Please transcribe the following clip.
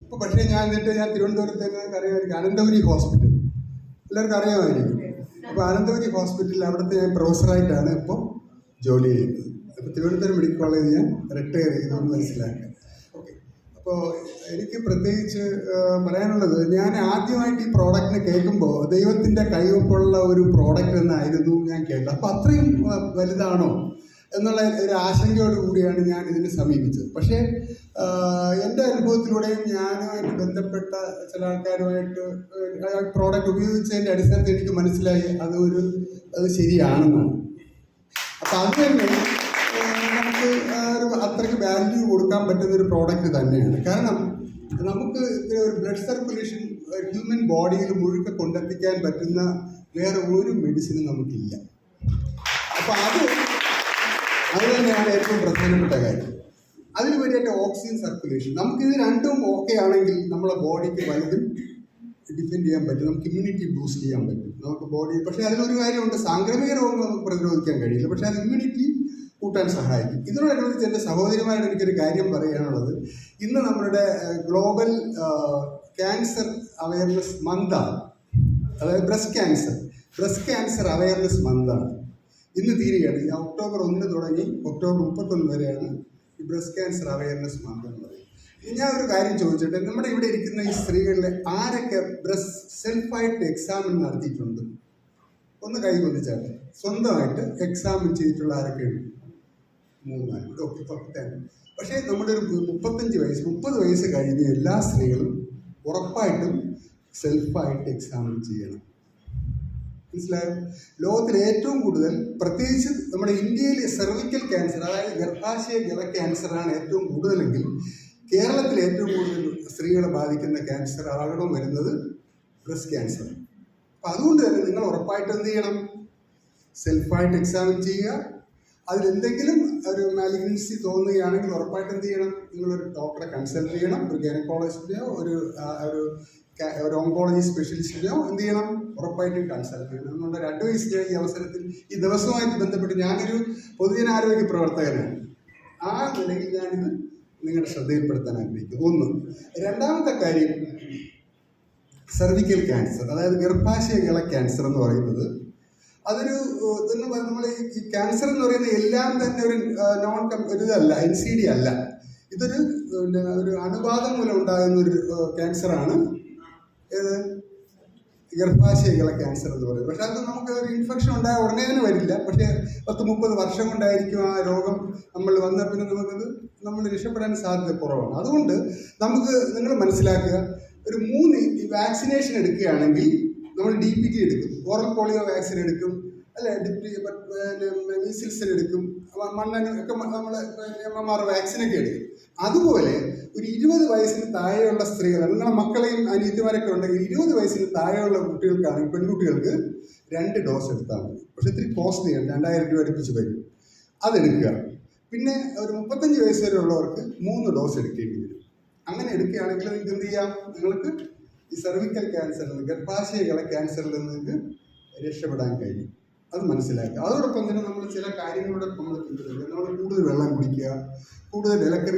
ഇപ്പോൾ പക്ഷേ ഞാൻ തിരുവനന്തപുരത്തേക്ക് അറിയാമായിരിക്കും അനന്തപുരി ഹോസ്പിറ്റൽ, എല്ലാവർക്കും അറിയാമായിരിക്കും. അപ്പോൾ അനന്തപുരി ഹോസ്പിറ്റലിൽ അവിടുത്തെ ഞാൻ പ്രൊഫസറായിട്ടാണ് ഇപ്പോൾ ജോലി ചെയ്യുന്നത്. അപ്പോൾ തിരുവനന്തപുരം മെഡിക്കൽ കോളേജ് ഞാൻ റിട്ടയർ ചെയ്തെന്ന് മനസ്സിലാക്കുക. ഓക്കെ, അപ്പോൾ എനിക്ക് പ്രത്യേകിച്ച് പറയാനുള്ളത്, ഞാൻ ആദ്യമായിട്ട് ഈ പ്രോഡക്റ്റിനെ കേൾക്കുമ്പോൾ ദൈവത്തിൻ്റെ കൈവപ്പുള്ള ഒരു പ്രോഡക്റ്റ് എന്നായിരുന്നു ഞാൻ കേട്ടത്. അപ്പോൾ അത്രയും വലുതാണോ എന്നുള്ള ഒരു ആശങ്കയോട് കൂടിയാണ് ഞാൻ ഇതിനെ സമീപിച്ചത്. പക്ഷേ എൻ്റെ അനുഭവത്തിലൂടെയും ഞാനുമായിട്ട് ബന്ധപ്പെട്ട ചില ആൾക്കാരുമായിട്ട് പ്രോഡക്റ്റ് ഉപയോഗിച്ചതിൻ്റെ അടിസ്ഥാനത്തിൽ എനിക്ക് മനസ്സിലായി അത് ശരിയാണെന്നാണ്. അപ്പം അത് തന്നെ നമുക്ക് അത്രയ്ക്ക് വാല്യൂ കൊടുക്കാൻ പറ്റുന്ന ഒരു പ്രോഡക്റ്റ് തന്നെയാണ്. കാരണം നമുക്ക് ഒരു ബ്ലഡ് സർക്കുലേഷൻ ഹ്യൂമൻ ബോഡിയിൽ മുഴുക്കെ കൊണ്ടെത്തിക്കാൻ പറ്റുന്ന വേറെ ഒരു മെഡിസിനും നമുക്കില്ല. അപ്പം അത് തന്നെയാണ് ഏറ്റവും പ്രധാനപ്പെട്ട കാര്യം. അതിന് വേണ്ടിയിട്ട് ഓക്സിജൻ സർക്കുലേഷൻ, നമുക്കിത് രണ്ടും ഓക്കെ ആണെങ്കിൽ നമ്മളെ ബോഡിക്ക് പലതും ഡിഫെൻഡ് ചെയ്യാൻ പറ്റും, നമുക്ക് ഇമ്മ്യൂണിറ്റി ബൂസ്റ്റ് ചെയ്യാൻ പറ്റും നമുക്ക് ബോഡി. പക്ഷേ അതിലൊരു കാര്യമുണ്ട്, സാംക്രമിക രോഗങ്ങൾ നമുക്ക് പ്രതിരോധിക്കാൻ കഴിയില്ല, പക്ഷേ അത് ഇമ്മ്യൂണിറ്റി കൂട്ടാൻ സഹായിക്കും. ഇതിനോടനുബന്ധിച്ച് എൻ്റെ സഹോദരിമാരുടെ എനിക്കൊരു കാര്യം പറയാനുള്ളത്, ഇന്ന് നമ്മുടെ ഗ്ലോബൽ ക്യാൻസർ അവയർനെസ് മന്താണ്, അതായത് ബ്രസ്റ്റ് ക്യാൻസർ അവയർനെസ് മന്താണ്. ഇന്ന് തീരുകയാണ്. ഈ ഒക്ടോബർ 1 തുടങ്ങി ഒക്ടോബർ 31 വരെയാണ് ഈ ബ്രസ്റ്റ് ക്യാൻസർ അവയർനെസ് മന്ത് എന്ന് പറയുന്നത്. ഞാൻ ഒരു കാര്യം ചോദിച്ചിട്ട്, നമ്മുടെ ഇവിടെ ഇരിക്കുന്ന ഈ സ്ത്രീകളിലെ ആരൊക്കെ ബ്രസ്റ്റ് സെൽഫായിട്ട് എക്സാമിൻ നടത്തിയിട്ടുണ്ട്? ഒന്ന് കൈ കൊതിച്ചാട്ടെ. സ്വന്തമായിട്ട് എക്സാമിൻ ചെയ്തിട്ടുള്ള ആരൊക്കെ ഉണ്ട്? 3-4. ഓക്കെ, 10. പക്ഷേ നമ്മുടെ ഒരു 30 വയസ്സ് കഴിഞ്ഞ എല്ലാ സ്ത്രീകളും ഉറപ്പായിട്ടും സെൽഫായിട്ട് എക്സാമിൻ ചെയ്യണം. മനസ്സിലായോ? ലോകത്തിൽ ഏറ്റവും കൂടുതൽ, പ്രത്യേകിച്ച് നമ്മുടെ ഇന്ത്യയിൽ സെർവിക്കൽ ക്യാൻസർ, അതായത് ഗർഭാശയ ഗള ക്യാൻസറാണ് ഏറ്റവും കൂടുതലെങ്കിൽ കേരളത്തിൽ ഏറ്റവും കൂടുതൽ സ്ത്രീകളെ ബാധിക്കുന്ന ക്യാൻസർ അപകടം വരുന്നത് ബ്രസ്റ്റ് ക്യാൻസർ. അപ്പം അതുകൊണ്ട് തന്നെ നിങ്ങൾ ഉറപ്പായിട്ട് എന്ത് ചെയ്യണം? സെൽഫായിട്ട് എക്സാമിൻ ചെയ്യുക. അതിലെന്തെങ്കിലും ഒരു മാലിഗ്നൻസി തോന്നുകയാണെങ്കിൽ ഉറപ്പായിട്ട് എന്ത് ചെയ്യണം? നിങ്ങളൊരു ഡോക്ടറെ കൺസൾട്ട് ചെയ്യണം. ഒരു ഗൈനക്കോളജിസ്റ്റിനെയോ ഒരു ഓങ്കോളജി സ്പെഷ്യലിസ്റ്റിനെയോ എന്ത് ചെയ്യണം? ഉറപ്പായിട്ടും കൺസൾട്ട് ചെയ്യണം എന്നുള്ളൊരു അഡ്വൈസ് ഈ അവസരത്തിൽ, ഈ ദിവസവുമായിട്ട് ബന്ധപ്പെട്ട്, ഞാനൊരു പൊതുജനാരോഗ്യ പ്രവർത്തകനാണ്. ആ നിലയിൽ ഞാനിത് നിങ്ങളുടെ ശ്രദ്ധയിൽപ്പെടുത്താൻ ആഗ്രഹിക്കുന്നു. ഒന്ന്. രണ്ടാമത്തെ കാര്യം, സെർവിക്കൽ ക്യാൻസർ, അതായത് ഗർഭാശയ ഗള ക്യാൻസർ എന്ന് പറയുന്നത് അതൊരു നമ്മൾ ഈ ക്യാൻസർ എന്ന് പറയുന്നത് എല്ലാം തന്നെ ഒരു ഇതല്ല, NCD അല്ല. ഇതൊരു അണുബാധം മൂലം ഉണ്ടാകുന്ന ഒരു ക്യാൻസറാണ്. ഏത്? ഗർഭാശയ ഗള ക്യാൻസർ എന്ന് പറയുന്നത്. പക്ഷെ അത് നമുക്ക് ഒരു ഇൻഫെക്ഷൻ ഉണ്ടായ ഉടനെ തന്നെ വരില്ല. പക്ഷേ 10-30 വർഷം കൊണ്ടായിരിക്കും ആ രോഗം നമ്മൾ വന്ന പിന്നെ നമ്മൾ രക്ഷപ്പെടാൻ സാധ്യത കുറവാണ്. അതുകൊണ്ട് നിങ്ങൾ മനസ്സിലാക്കുക, ഒരു 3 വാക്സിനേഷൻ എടുക്കുകയാണെങ്കിൽ നമ്മൾ DPT എടുക്കും, ഓറൽ പോളിയോ വാക്സിൻ എടുക്കും, അല്ലെ മീസിൽസിന് എടുക്കും, മണ്ണനൊക്കെ നമ്മൾ MMR വാക്സിനൊക്കെ എടുക്കും. അതുപോലെ ഒരു 20 വയസ്സിന് താഴെയുള്ള സ്ത്രീകൾ, നിങ്ങളുടെ മക്കളെയും അനിയത്തിമാരൊക്കെ ഉണ്ടെങ്കിൽ 20 വയസ്സിന് താഴെയുള്ള കുട്ടികൾക്കാണെങ്കിൽ, പെൺകുട്ടികൾക്ക് 2 ഡോസ് എടുത്താൽ മതി. പക്ഷെ ഇത്തിരി കോസ്റ്റ്ലിയാണ്, 2000 രൂപ അടുപ്പിച്ച് വരും. അതെടുക്കുക. പിന്നെ ഒരു 35 വയസ്സ് വരെ ഉള്ളവർക്ക് 3 ഡോസ് എടുക്കേണ്ടി വരും. അങ്ങനെ എടുക്കുകയാണെങ്കിൽ നിങ്ങൾക്ക് എന്ത് ചെയ്യാം? നിങ്ങൾക്ക് ഈ സെർവിക്കൽ ക്യാൻസറിൽ, ഗർഭാശയ ഗള ക്യാൻസറിൽ നിന്ന് നിങ്ങൾക്ക് രക്ഷപ്പെടാൻ കഴിയും. അത് മനസ്സിലാക്കുക. അതോടൊപ്പം തന്നെ നമ്മൾ ചില കാര്യങ്ങളോടെ നമ്മൾ പിന്തുടരുക. നമ്മൾ കൂടുതൽ വെള്ളം കുടിക്കുക, കൂടുതൽ ഇലക്കറി